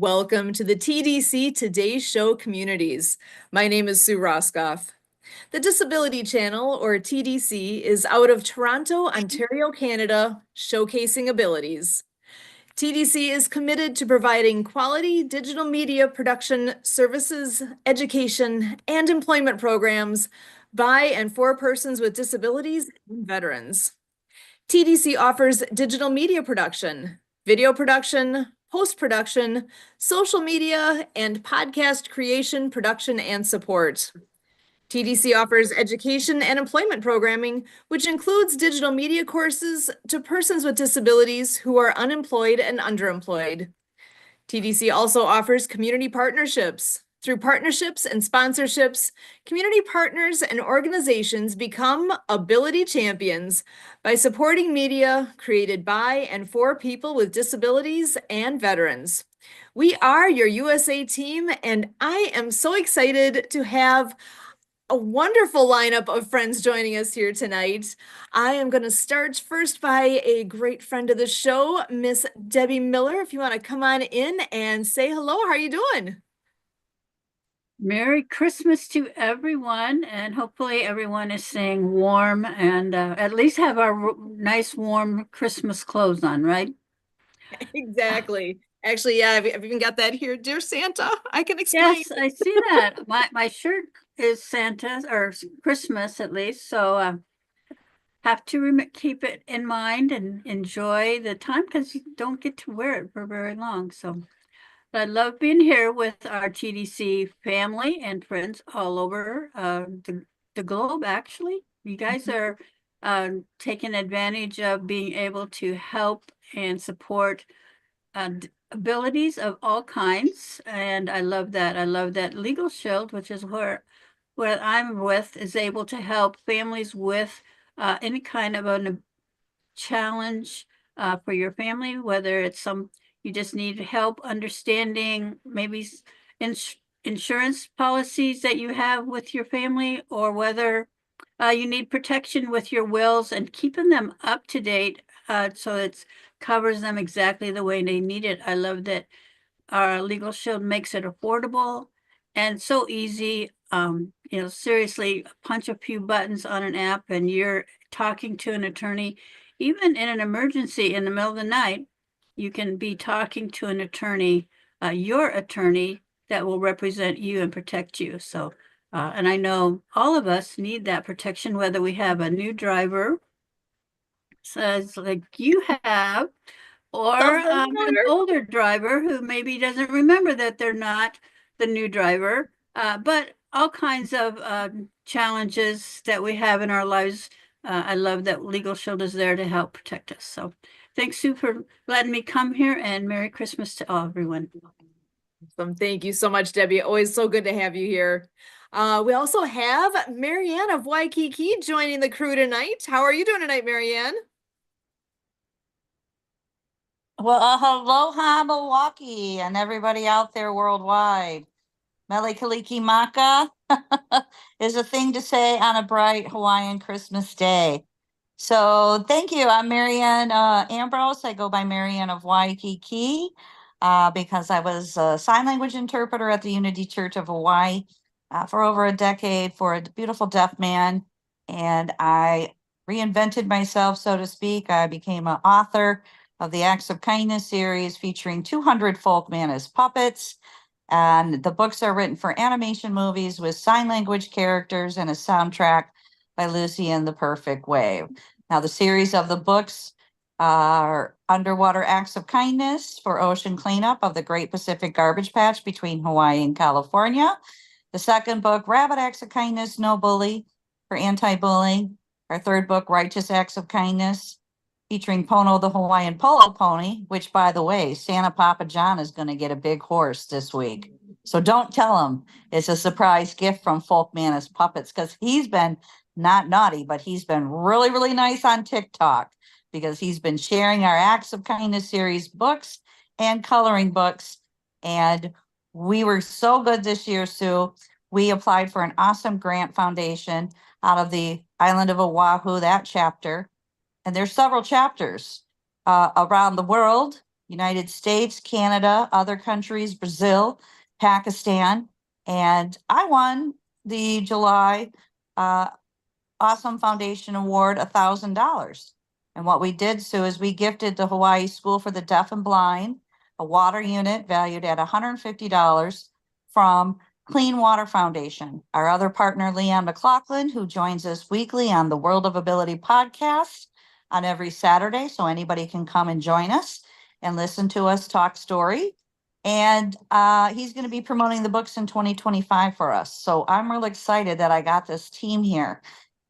Welcome to the TDC Today Show communities. My name is Sue Roskoff. The Disability Channel, or TDC, is out of Toronto, Ontario, Canada, showcasing abilities. TDC is committed to providing quality digital media production services, education, and employment programs by and for persons with disabilities and veterans. TDC offers digital media production, video production, post-production, social media, and podcast creation, production, and support. TDC offers education and employment programming, which includes digital media courses to persons with disabilities who are unemployed and underemployed. TDC also offers community partnerships. Through partnerships and sponsorships, community partners and organizations become ability champions by supporting media created by and for people with disabilities and veterans. We are your USA team, and I am so excited to have a wonderful lineup of friends joining us here tonight. I am going to start first by a great friend of the show, Miss Debbie Miller. If you want to come on in and say hello, how are you doing? Merry Christmas to everyone, and hopefully everyone is staying warm and at least have our nice warm Christmas clothes on, right? Exactly. Actually, yeah, I've even got that here. Dear Santa, I can explain. Yes, I see that. My shirt is Santa or Christmas at least, so have to keep it in mind and enjoy the time because you don't get to wear it for very long. So I love being here with our TDC family and friends all over the globe, actually. You guys are taking advantage of being able to help and support abilities of all kinds. And I love that. I love that Legal Shield, which is where I'm with, is able to help families with any kind of a challenge for your family, whether it's you just need help understanding maybe insurance policies that you have with your family, or whether you need protection with your wills and keeping them up to date so it covers them exactly the way they need it. I love that our Legal Shield makes it affordable and so easy. Seriously, punch a few buttons on an app and you're talking to an attorney. Even in an emergency in the middle of the night, you can be talking to an attorney, your attorney that will represent you and protect you. So, and I know all of us need that protection, whether we have a new driver, says like you have, or Something an similar. older driver who maybe doesn't remember that they're not the new driver, but all kinds of challenges that we have in our lives. I love that Legal Shield is there to help protect us. So thanks, Sue, for letting me come here, and Merry Christmas to all, everyone. Thank you so much, Debbie. Always so good to have you here. We also have Marianne of Waikiki joining the crew tonight. How are you doing tonight, Marianne? Well, aloha Milwaukee and everybody out there worldwide. Mele Kaliki Maka is a thing to say on a bright Hawaiian Christmas day. So thank you. I'm Marianne Ambrose. I go by Marianne of Waikiki because I was a sign language interpreter at the Unity Church of Hawaii for over a decade for a beautiful deaf man. And I reinvented myself, so to speak. I became an author of the Acts of Kindness series featuring 200 folk man as puppets. And the books are written for animation movies with sign language characters and a soundtrack by Lucy and the Perfect Wave. Now, the series of the books are Underwater Acts of Kindness for ocean cleanup of the Great Pacific Garbage Patch between Hawaii and California. The second book, Rabbit Acts of Kindness, No Bully for anti-bullying. Our third book, Righteous Acts of Kindness, featuring Pono the Hawaiian Polo Pony, which, by the way, Santa Papa John is going to get a big horse this week. So don't tell him it's a surprise gift from Folkman as Puppets, because he's been not naughty, but he's been really, really nice on TikTok because he's been sharing our Acts of Kindness series books and coloring books. And we were so good this year, Sue. We applied for an awesome grant foundation out of the island of Oahu, that chapter. And there's several chapters around the world. United States, Canada, other countries, Brazil, Pakistan. And I won the July Awesome Foundation Award $1,000. And what we did, Sue, is we gifted the Hawaii School for the Deaf and Blind a water unit valued at $150 from Clean Water Foundation. Our other partner, Leanne McLaughlin, who joins us weekly on the World of Ability podcast on every Saturday. So anybody can come and join us and listen to us talk story. And he's going to be promoting the books in 2025 for us. So I'm really excited that I got this team here.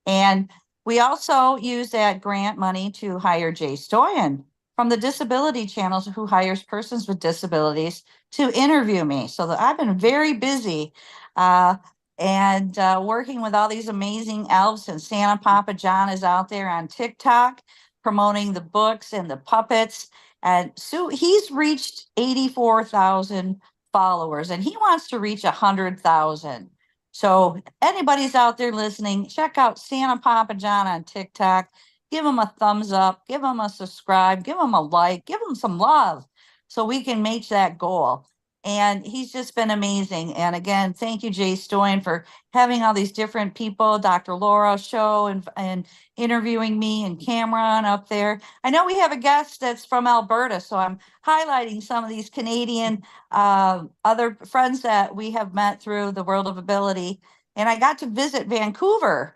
And we also use that grant money to hire Jay Stoyan from the Disability Channels, who hires persons with disabilities to interview me. So that I've been very busy and working with all these amazing elves. And Santa Papa John is out there on TikTok promoting the books and the puppets. And so he's reached 84,000 followers, and he wants to reach 100,000. So anybody's out there listening, check out Santa Papa John on TikTok. Give him a thumbs up, give him a subscribe, give him a like, give him some love so we can make that goal. And he's just been amazing. And again, thank you, Jay Stoyan, for having all these different people, Dr. Laura Show, and interviewing me, and Cameron up there. I know we have a guest that's from Alberta, so I'm highlighting some of these Canadian other friends that we have met through the World of Ability. And I got to visit Vancouver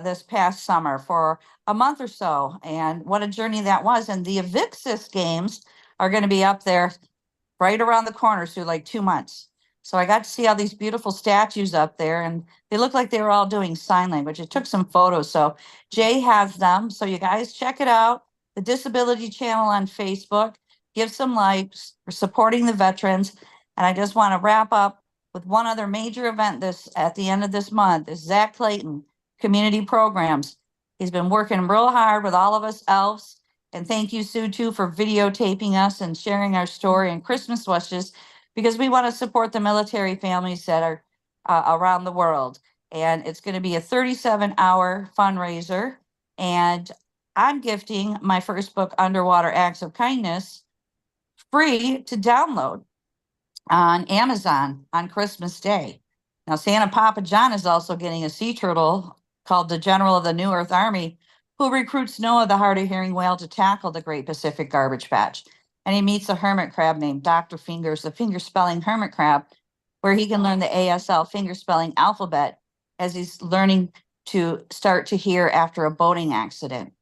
this past summer for a month or so, and what a journey that was. And the Evixis games are going to be up there right around the corner, so like 2 months. So I got to see all these beautiful statues up there, and they look like they were all doing sign language. It took some photos, so Jay has them. So you guys check it out, the Disability Channel on Facebook. Give some likes for supporting the veterans. And I just want to wrap up with one other major event this at the end of this month is Zach Clayton, Community Programs. He's been working real hard with all of us elves. And thank you, Sue, too, for videotaping us and sharing our story and Christmas wishes, because we want to support the military families that are around the world. And it's going to be a 37-hour fundraiser. And I'm gifting my first book, Underwater Acts of Kindness, free to download on Amazon on Christmas Day. Now, Santa Papa John is also getting a sea turtle called the General of the New Earth Army, who recruits Noah, the hard of hearing whale, to tackle the Great Pacific Garbage Patch. And he meets a hermit crab named Dr. Fingers, the finger spelling hermit crab, where he can learn the ASL finger spelling alphabet as he's learning to start to hear after a boating accident.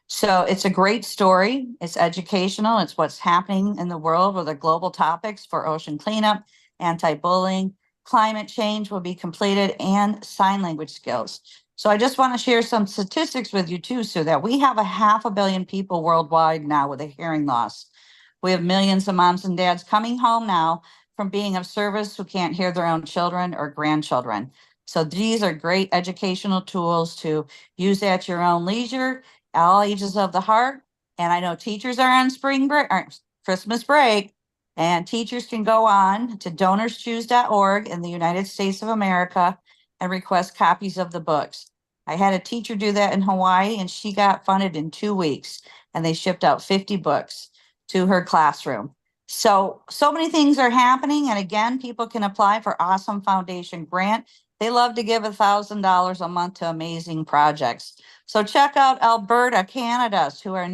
So it's a great story. It's educational. It's what's happening in the world with the global topics for ocean cleanup, anti-bullying, climate change will be completed, and sign language skills. So I just want to share some statistics with you too, so that we have 500 million people worldwide now with a hearing loss. We have millions of moms and dads coming home now from being of service who can't hear their own children or grandchildren. So these are great educational tools to use at your own leisure, all ages of the heart. And I know teachers are on spring break or Christmas break, and teachers can go on to donorschoose.org in the United States of America and request copies of the books. I had a teacher do that in Hawaii, and she got funded in 2 weeks, and they shipped out 50 books to her classroom. So many things are happening. And again, people can apply for Awesome Foundation grant. They love to give $1,000 a month to amazing projects. So check out Alberta, Canada, who are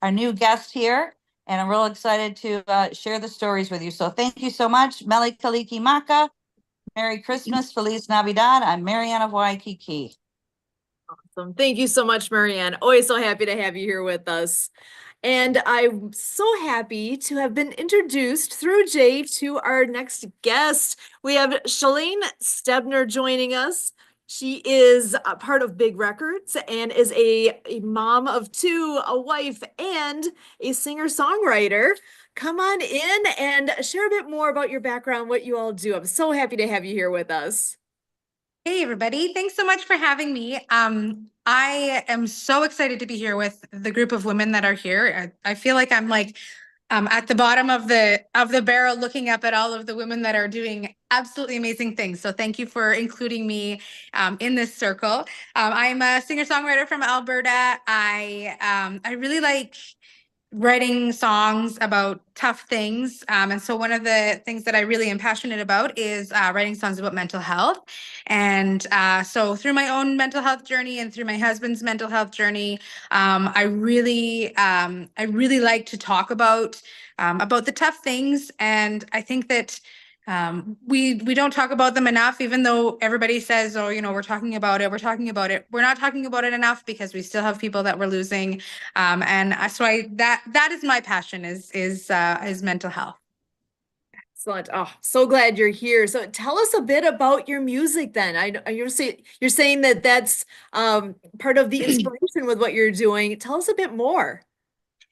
our new guest here. And I'm real excited to share the stories with you. So thank you so much. Mele Kaliki Maka. Merry Christmas. Feliz Navidad. I'm Marianne of Waikiki. Awesome. Thank you so much, Marianne. Always so happy to have you here with us. And I'm so happy to have been introduced through Jay to our next guest. We have Shalane Stebner joining us. She is a part of Big Records and is a mom of two, a wife, and a singer-songwriter. Come on in and share a bit more about your background, what you all do. I'm so happy to have you here with us. Hey, everybody. Thanks so much for having me. I am so excited to be here with the group of women that are here. I feel like I'm like at the bottom of the barrel looking up at all of the women that are doing absolutely amazing things. So thank you for including me in this circle. I'm a singer-songwriter from Alberta. I really like writing songs about tough things. And so one of the things that I really am passionate about is writing songs about mental health. And so through my own mental health journey and through my husband's mental health journey, I really like to talk about the tough things. And I think that we don't talk about them enough, even though everybody says, oh, you know, we're talking about it, we're talking about it. We're not talking about it enough because we still have people that we're losing. So that is my passion is mental health. Excellent. Oh, so glad you're here. So tell us a bit about your music then. You're saying that that's part of the inspiration with what you're doing. Tell us a bit more.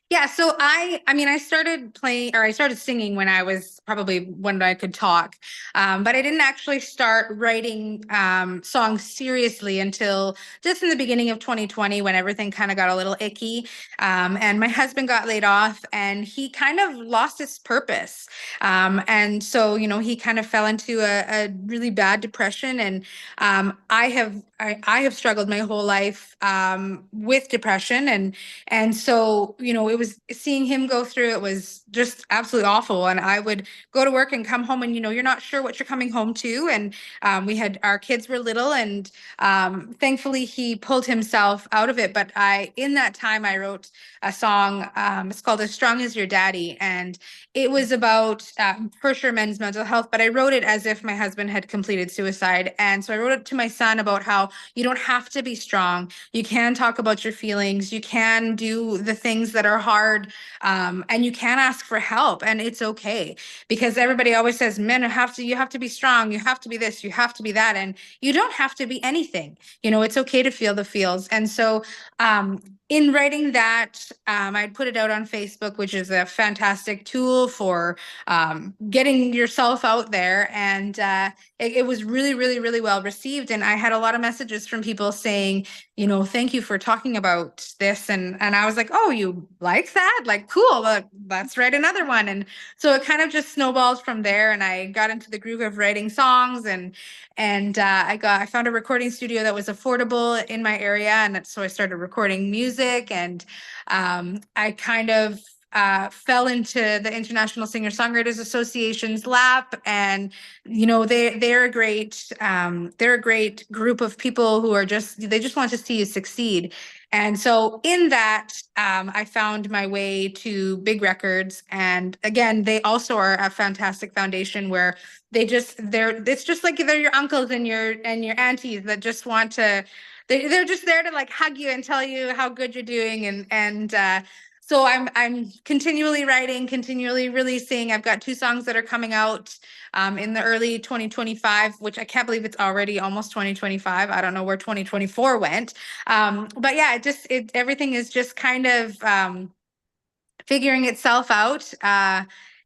Yeah, so I mean, I started playing or I started singing when I was probably when I could talk. But I didn't actually start writing songs seriously until just in the beginning of 2020 when everything kind of got a little icky. And my husband got laid off and he kind of lost his purpose. And so, you know, he kind of fell into a really bad depression. And I have struggled my whole life with depression and so, you know, it was seeing him go through it was just absolutely awful. And I would go to work and come home and, you know, you're not sure what you're coming home to. And we had our kids were little and thankfully he pulled himself out of it. But in that time, I wrote a song. It's called As Strong as Your Daddy. And it was about, for sure, men's mental health, but I wrote it as if my husband had completed suicide. And so I wrote it to my son about how you don't have to be strong. You can talk about your feelings. You can do the things that are hard, and you can ask for help, and it's okay. Because everybody always says, men you have to be strong. You have to be this. You have to be that, and you don't have to be anything. You know, it's okay to feel the feels. And so, in writing that, I'd put it out on Facebook, which is a fantastic tool for getting yourself out there. And it was really, really, really well received. And I had a lot of messages from people saying, you know, thank you for talking about this. And I was like, oh, you like that? Like, cool. Let's write another one. And so it kind of just snowballed from there. And I got into the groove of writing songs and I found a recording studio that was affordable in my area. And so I started recording music and I kind of fell into the International Singer-Songwriters Association's lap, and you know they're a great group of people who are they just want to see you succeed. And so in that, I found my way to Big Records, and again, they also are a fantastic foundation where it's just like they're your uncles and your aunties that just want to. They're just there to like hug you and tell you how good you're doing, and so I'm continually writing, continually releasing. I've got 2 songs that are coming out in the early 2025, which I can't believe it's already almost 2025. I don't know where 2024 went. But yeah, everything is just kind of figuring itself out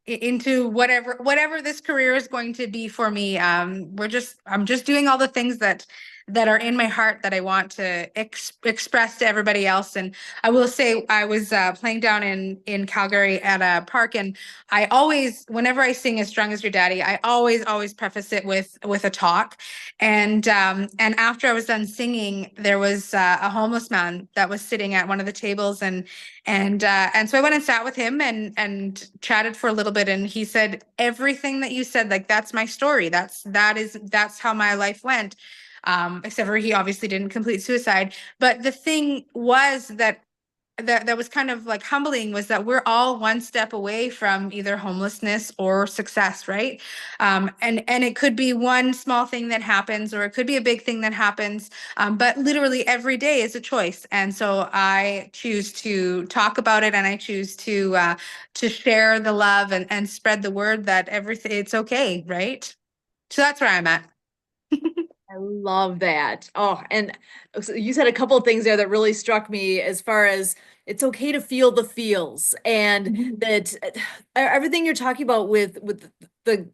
into whatever this career is going to be for me. I'm just doing all the things that are in my heart that I want to express to everybody else. And I will say I was playing down in Calgary at a park, and I always, whenever I sing As Strong as Your Daddy, I always preface it with a talk. And after I was done singing, there was a homeless man that was sitting at one of the tables, and so I went and sat with him and chatted for a little bit, and he said, everything that you said, like, that's my story. That's how my life went. Except for he obviously didn't complete suicide. But the thing was that was kind of like humbling was that we're all one step away from either homelessness or success, right? And it could be one small thing that happens, or it could be a big thing that happens. But literally every day is a choice. And so I choose to talk about it, and I choose to share the love and spread the word that it's okay, right? So that's where I'm at. I love that. Oh, and so you said a couple of things there that really struck me as far as it's okay to feel the feels and that everything you're talking about with the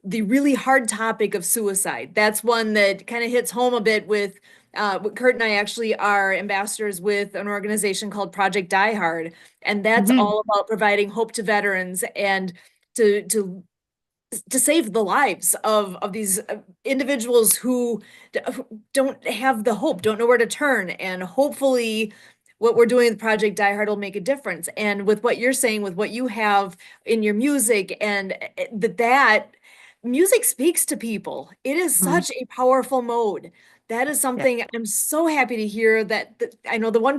the really hard topic of suicide. That's one that kind of hits home a bit with Kurt and I actually are ambassadors with an organization called Project Die Hard, and that's all about providing hope to veterans and to save the lives of these individuals who don't have the hope, don't know where to turn. And hopefully what we're doing with Project Die Hard will make a difference. And with what you're saying, with what you have in your music, and that music speaks to people. It is Mhm. such a powerful mode. That is Yeah. something I'm so happy to hear that I know the one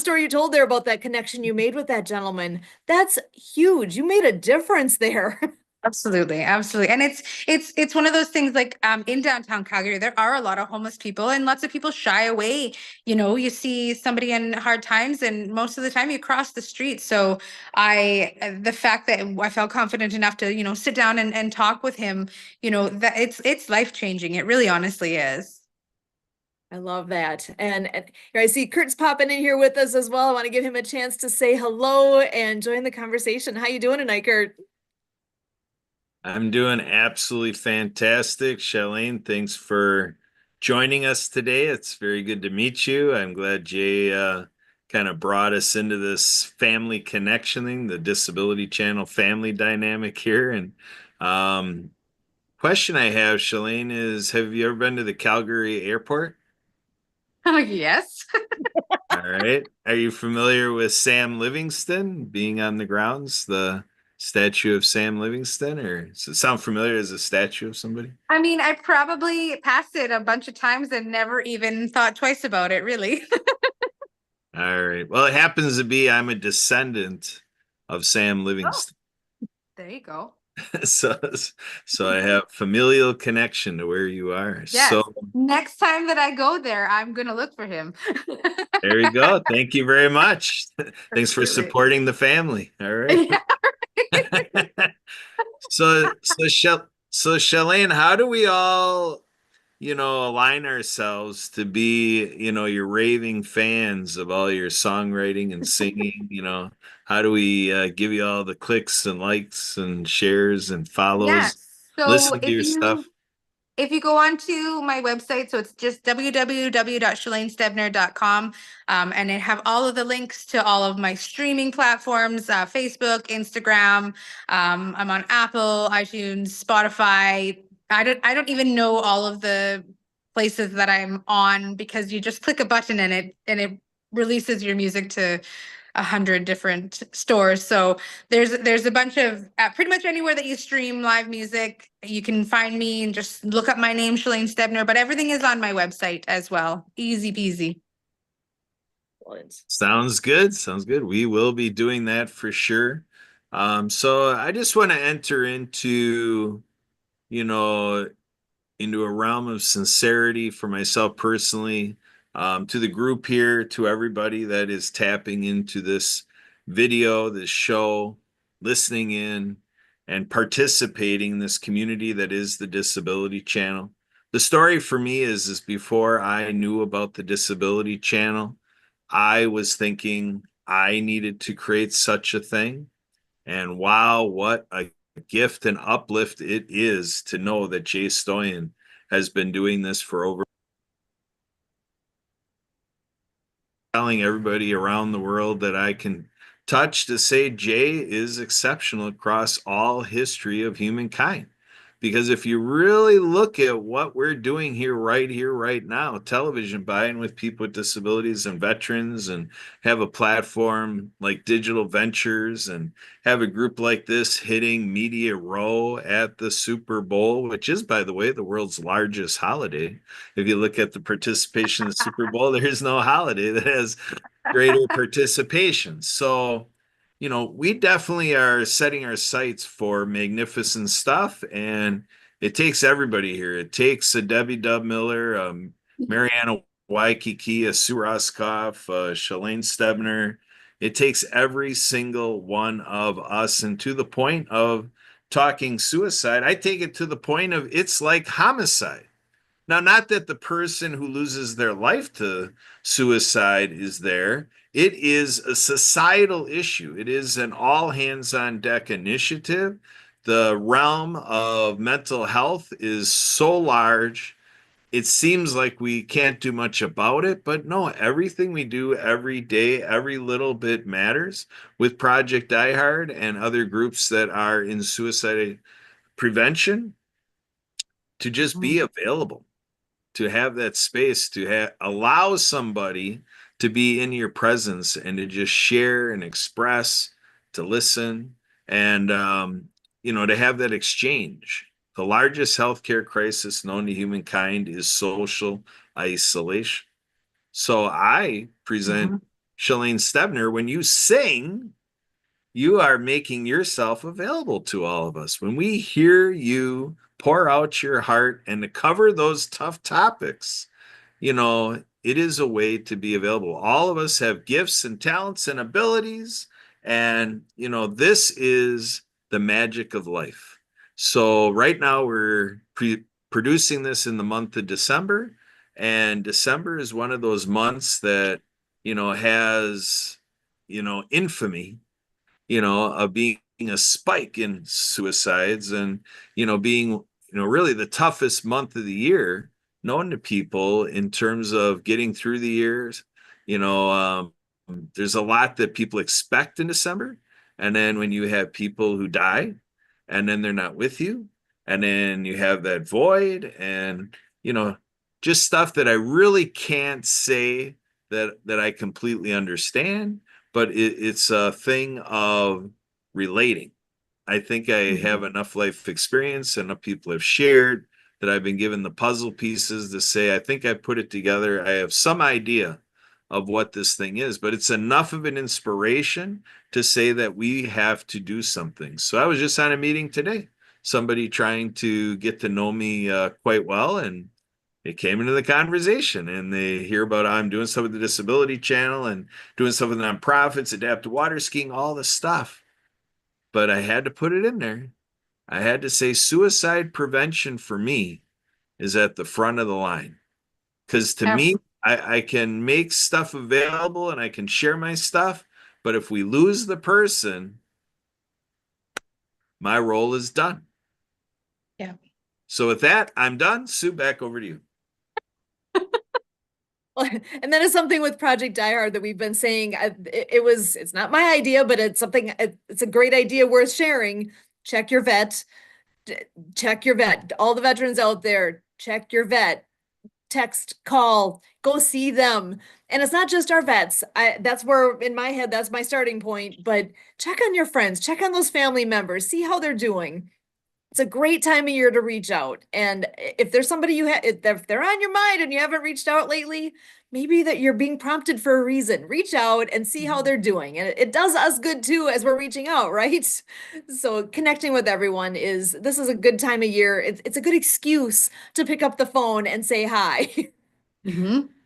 story you told there about that connection you made with that gentleman. That's huge. You made a difference there. Absolutely, absolutely. And it's one of those things like in downtown Calgary, there are a lot of homeless people and lots of people shy away. You know, you see somebody in hard times and most of the time you cross the street. So the fact that I felt confident enough to, you know, sit down and talk with him, you know, that it's life-changing. It really honestly is. I love that. And here I see Kurt's popping in here with us as well. I want to give him a chance to say hello and join the conversation. How you doing tonight, Kurt? I'm doing absolutely fantastic. Charlene, thanks for joining us today. It's very good to meet you. I'm glad Jay kind of brought us into this family connection thing, the Disability Channel family dynamic here. And um, question I have, Charlene, is have you ever been to the Calgary airport? Oh, yes. All right. Are you familiar with Sam Livingston being on the grounds, the statue of Sam Livingston? Or does it sound familiar as a statue of somebody? I mean, I probably passed it a bunch of times and never even thought twice about it, really. All right. Well, it happens to be I'm a descendant of Sam Oh, Livingston. there you go. So, so I have familial connection to where you are. Yes. So Next time that I go there, I'm gonna look for him. there you go. Thank you very much. Thanks for Absolutely. supporting the family. All right. Yeah. So Shalane, how do we all, align ourselves to be, your raving fans of all your songwriting and singing? How do we give you all the clicks and likes and shares and follows, Yes. So listen to your stuff? if you go onto my website, so it's just www.shalanesdebner.com, and it have all of the links to all of my streaming platforms, Facebook, Instagram. I'm on Apple, iTunes, Spotify. I don't even know all of the places that I'm on because you just click a button and it releases your music to 100 different stores. So there's a bunch of pretty much anywhere that you stream live music, you can find me and just look up my name, Shalane Stebner. But everything is on my website as well. Easy peasy. Sounds good. Sounds good. We will be doing that for sure. So I just want to enter you know, into a realm of sincerity for myself personally, to the group here, to everybody that is tapping into this video, this show, listening in, and participating in this community that is the Disability Channel. The story for me is before I knew about the Disability Channel, I was thinking I needed to create such a thing. And wow, what a gift and uplift it is to know that Jay Stoyan has been doing this for over, telling everybody around the world that I can touch to say Jay is exceptional across all history of humankind. Because if you really look at what we're doing here, right now, television buying with people with disabilities and veterans, and have a platform like Digital Ventures, and have a group like this hitting Media Row at the Super Bowl, which is, by the way, the world's largest holiday. If you look at the participation in the Super Bowl, there is no holiday that has greater participation. So, we definitely are setting our sights for magnificent stuff, and it takes everybody here. It takes a Debbie Dub Miller, Mariana Waikiki, a Sue Roskoff, Shalane Stebner. It takes every single one of us, and to the point of talking suicide, I take it to the point of it's like homicide. Now, not that the person who loses their life to suicide is there. It is a societal issue. It is an all hands on deck initiative. The realm of mental health is so large. It seems like we can't do much about it, but no, everything we do every day, every little bit matters with Project Die Hard and other groups that are in suicide prevention to just be available, to have that space, to allow somebody to be in your presence and to just share and express, to listen, and to have that exchange. The largest healthcare crisis known to humankind is social isolation. So I present Shalane Stebner. When you sing, you are making yourself available to all of us. When we hear you pour out your heart and to cover those tough topics, it is a way to be available. All of us have gifts and talents and abilities. And, this is the magic of life. So right now we're producing this in the month of December. And December is one of those months that, has, infamy, of being a spike in suicides and, being, really the toughest month of the year known to people in terms of getting through the years. There's a lot that people expect in December. And then when you have people who die and then they're not with you, and then you have that void and, just stuff that I really can't say that I completely understand, but it's a thing of relating. I think I have enough life experience, enough people have shared that I've been given the puzzle pieces to say, I think I put it together. I have some idea of what this thing is, but it's enough of an inspiration to say that we have to do something. So I was just on a meeting today, somebody trying to get to know me quite well, and it came into the conversation, and they hear about how I'm doing stuff with the Disability Channel and doing stuff with nonprofits, adaptive water skiing, all this stuff. But I had to put it in there. I had to say suicide prevention for me is at the front of the line. Because to me, I can make stuff available and I can share my stuff. But if we lose the person, my role is done. Yeah. So with that, I'm done. Sue, back over to you. And that is something with Project Die Hard that we've been saying. It's not my idea, but it's a great idea worth sharing. Check your vet. Check your vet. All the veterans out there, check your vet. Text, call, go see them. And it's not just our vets. That's where, in my head, that's my starting point. But check on your friends, check on those family members, see how they're doing. It's a great time of year to reach out. And if there's somebody if they're on your mind and you haven't reached out lately, maybe that you're being prompted for a reason. Reach out and see how they're doing. And it does us good too as we're reaching out, right? So connecting with everyone this is a good time of year. It's a good excuse to pick up the phone and say hi.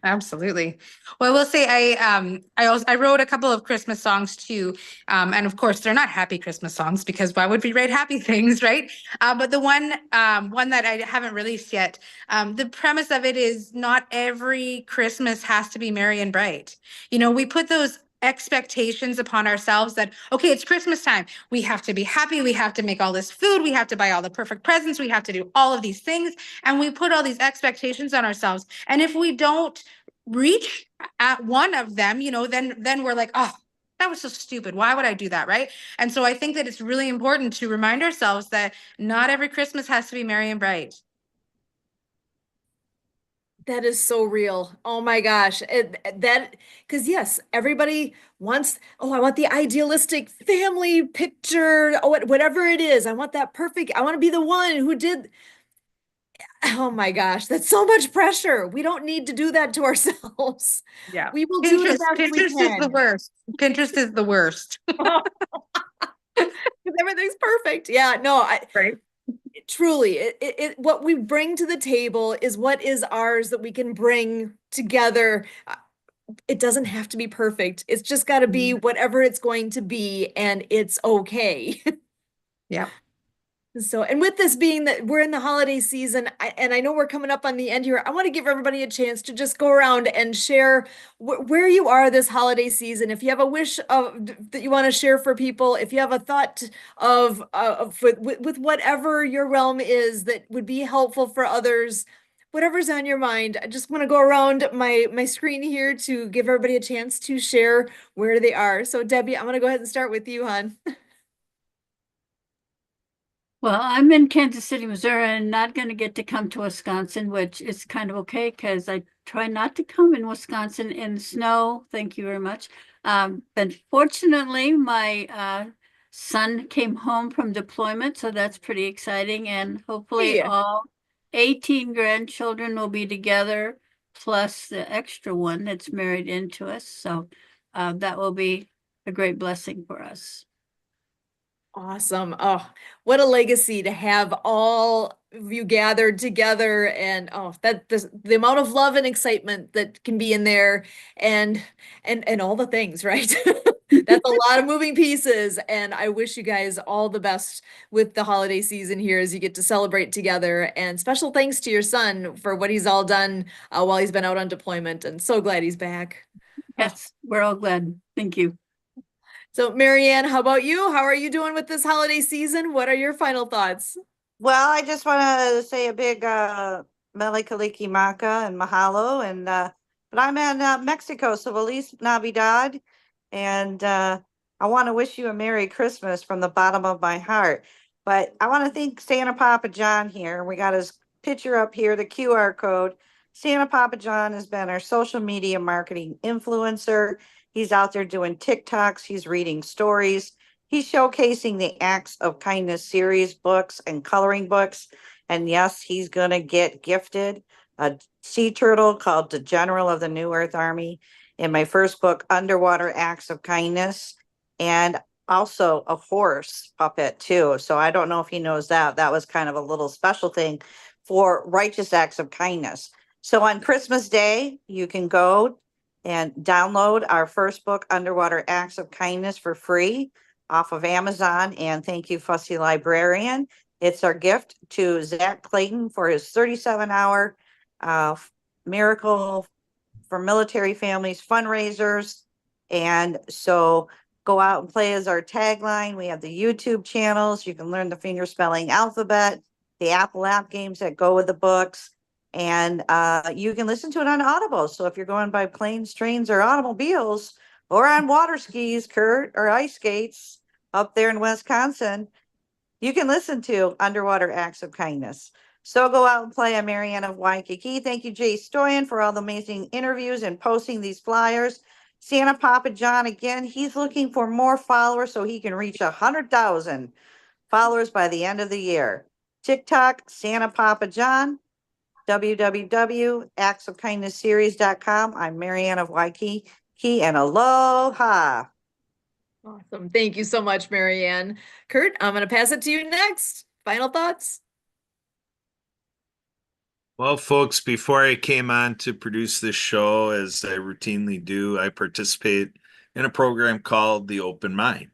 Absolutely. Well, I will say I wrote a couple of Christmas songs too. And of course they're not happy Christmas songs because why would we write happy things, right? But the one that I haven't released yet, the premise of it is not every Christmas has to be merry and bright. We put those expectations upon ourselves that, okay, it's Christmas time. We have to be happy. We have to make all this food. We have to buy all the perfect presents. We have to do all of these things. And we put all these expectations on ourselves. And if we don't reach at one of them, then we're like, oh, that was so stupid. Why would I do that? Right. And so I think that it's really important to remind ourselves that not every Christmas has to be merry and bright. That is so real. Oh my gosh. Because yes, everybody wants, I want the idealistic family picture, whatever it is. I want that perfect, I want to be the one who did. Oh my gosh, that's so much pressure. We don't need to do that to ourselves. Yeah. We will do the best we Pinterest is the can. worst. Pinterest is the worst. Everything's perfect. Yeah, no, Right. truly, what we bring to the table is what is ours that we can bring together. It doesn't have to be perfect. It's just got to be whatever it's going to be, and it's okay. Yeah. So, and with this being that we're in the holiday season, and I know we're coming up on the end here, I want to give everybody a chance to just go around and share where you are this holiday season. If you have a wish that you want to share for people, if you have a thought with whatever your realm is that would be helpful for others, whatever's on your mind, I just want to go around my screen here to give everybody a chance to share where they are. So, Debbie, I'm going to go ahead and start with you, hon. Well, I'm in Kansas City, Missouri, and not going to get to come to Wisconsin, which is kind of okay because I try not to come in Wisconsin in snow. Thank you very much. But fortunately, my son came home from deployment, so that's pretty exciting. And hopefully, Hey. all 18 grandchildren will be together, plus the extra one that's married into us. So that will be a great blessing for us. Awesome. Oh, what a legacy to have all of you gathered together, and oh, that the amount of love and excitement that can be in there, and and all the things, right? That's a lot of moving pieces, and I wish you guys all the best with the holiday season here as you get to celebrate together. And special thanks to your son for what he's all done while he's been out on deployment, and so glad he's back. Oh. Yes, we're all glad. Thank you. So, Marianne, how about you? How are you doing with this holiday season? What are your final thoughts? Well, I just want to say a big Mele Kalikimaka and mahalo. And but I'm in Mexico, so Feliz Navidad. And I want to wish you a Merry Christmas from the bottom of my heart. But I want to thank Santa Papa John here. We got his picture up here, the QR code. Santa Papa John has been our social media marketing influencer. He's out there doing TikToks. He's reading stories. He's showcasing the Acts of Kindness series books and coloring books. And yes, he's going to get gifted a sea turtle called the General of the New Earth Army in my first book, Underwater Acts of Kindness, and also a horse puppet too. So I don't know if he knows that. That was kind of a little special thing for Righteous Acts of Kindness. So on Christmas Day, you can go and download our first book, Underwater Acts of Kindness, for free off of Amazon. And thank you, Fussy Librarian. It's our gift to Zach Clayton for his 37-hour miracle for military families fundraisers. And so go out and play as our tagline. We have the YouTube channels. You can learn the finger spelling alphabet, the Apple app games that go with the books. And you can listen to it on Audible. So if you're going by planes, trains, or automobiles, or on water skis, Kurt, or ice skates up there in Wisconsin, you can listen to Underwater Acts of Kindness. So go out and play. I'm Marianne of Waikiki. Thank you, Jay Stoyan, for all the amazing interviews and posting these flyers. Santa Papa John, again, he's looking for more followers so he can reach 100,000 followers by the end of the year. TikTok, Santa Papa John, www.actsofkindnessseries.com. I'm Marianne of Waikiki, and aloha. Awesome. Thank you so much, Marianne. Kurt, I'm going to pass it to you next. Final thoughts? Well, folks, before I came on to produce this show, as I routinely do, I participate in a program called The Open Mind.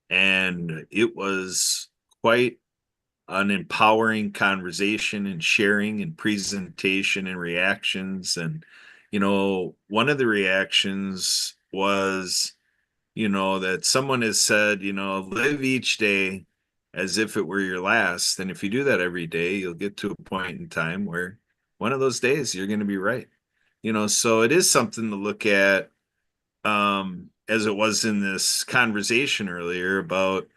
And it was quite an empowering conversation and sharing and presentation and reactions. And, one of the reactions was, that someone has said, live each day as if it were your last. And if you do that every day, you'll get to a point in time where one of those days you're going to be right. So it is something to look at, as it was in this conversation earlier about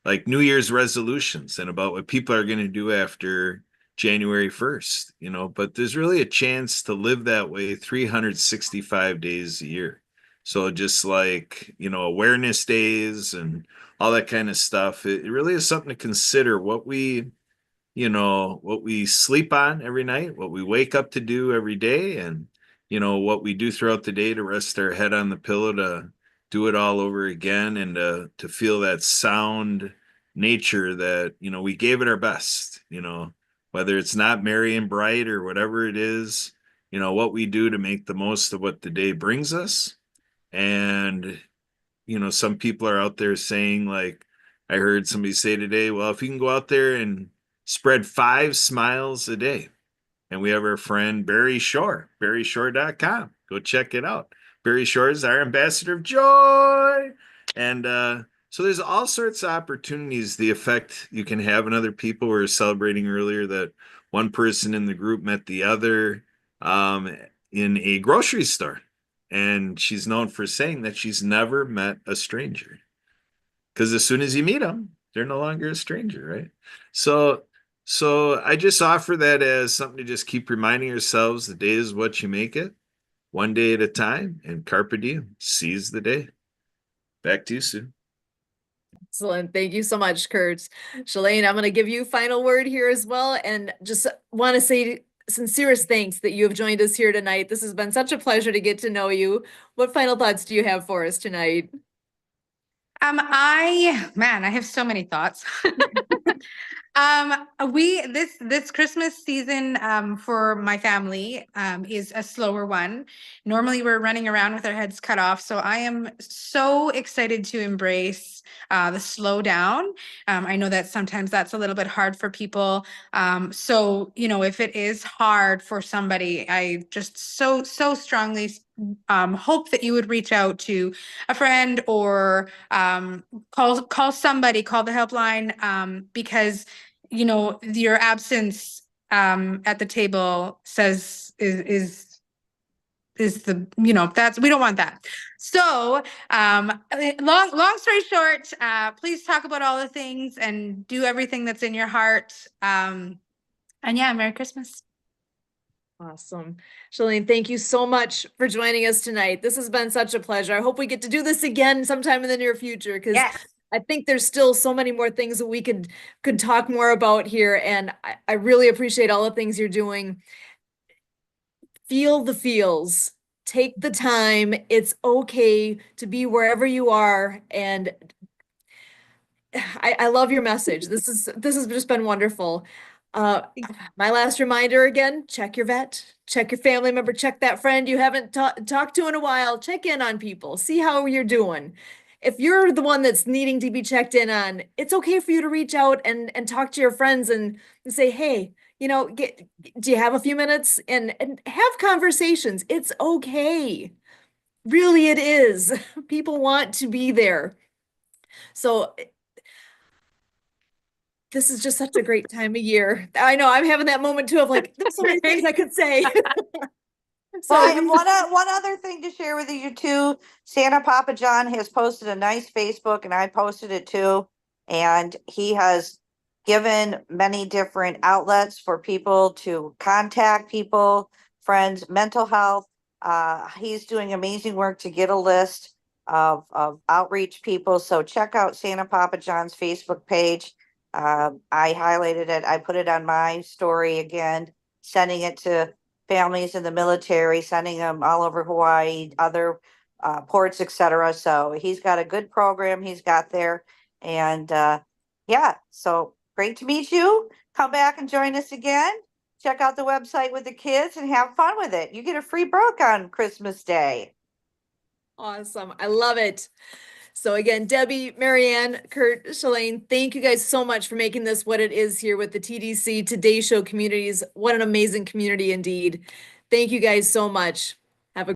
like New Year's resolutions and about what people are going to do after January 1st, but there's really a chance to live that way 365 days a year. So just like, awareness days and all that kind of stuff, it really is something to consider what we sleep on every night, what we wake up to do every day, and, what we do throughout the day to rest our head on the pillow to do it all over again and to feel that sound nature that, we gave it our best, whether it's not merry and bright or whatever it is, what we do to make the most of what the day brings us. And, some people are out there saying, like, I heard somebody say today, well, if you can go out there and spread 5 smiles a day. And we have our friend Barry Shore, barryshore.com. Go check it out. Barry Shore is our ambassador of joy. And so there's all sorts of opportunities, the effect you can have on other people. We were celebrating earlier that one person in the group met the other in a grocery store. And she's known for saying that she's never met a stranger. Because as soon as you meet them, they're no longer a stranger, right? So So I just offer that as something to just keep reminding ourselves the day is what you make it, one day at a time, and carpe diem, seize the day. Back to you, Sue. Excellent. Thank you so much, Kurt. Shalane, I'm going to give you final word here as well. And just want to say sincerest thanks that you have joined us here tonight. This has been such a pleasure to get to know you. What final thoughts do you have for us tonight? I have so many thoughts. This Christmas season for my family is a slower one. Normally we're running around with our heads cut off, so I am so excited to embrace the slow down. I know that sometimes that's a little bit hard for people. So if it is hard for somebody, I just so strongly hope that you would reach out to a friend or call somebody, call the helpline, because your absence at the table is the that's we don't want that. So long story short, please talk about all the things and do everything that's in your heart. And yeah, Merry Christmas. Awesome. Shalane, thank you so much for joining us tonight. This has been such a pleasure. I hope we get to do this again sometime in the near future, because Yes. I think there's still so many more things that we could talk more about here. And I really appreciate all the things you're doing. Feel the feels. Take the time. It's okay to be wherever you are. And I love your message. This has just been wonderful. My last reminder again, check your vet, check your family member, check that friend you haven't talked to in a while. Check in on people, see how you're doing. If you're the one that's needing to be checked in on, it's okay for you to reach out and talk to your friends and say, hey, do you have a few minutes and have conversations? It's okay. Really, it is. People want to be there. So this is just such a great time of year. I know I'm having that moment too of like, there's so many things I could say. Well, I So have one other thing to share with you too. Santa Papa John has posted a nice Facebook, and I posted it too. And he has given many different outlets for people to contact people, friends, mental health. He's doing amazing work to get a list of outreach people. So check out Santa Papa John's Facebook page. I highlighted it. I put it on my story again, sending it to families in the military, sending them all over Hawaii, other ports, etc. So he's got a good program he's got there. And yeah, so great to meet you. Come back and join us again. Check out the website with the kids and have fun with it. You get a free book on Christmas Day. awesome. I love it. So again, Debbie, Marianne, Kurt, Shalane, thank you guys so much for making this what it is here with the TDC Today Show communities. What an amazing community indeed. Thank you guys so much.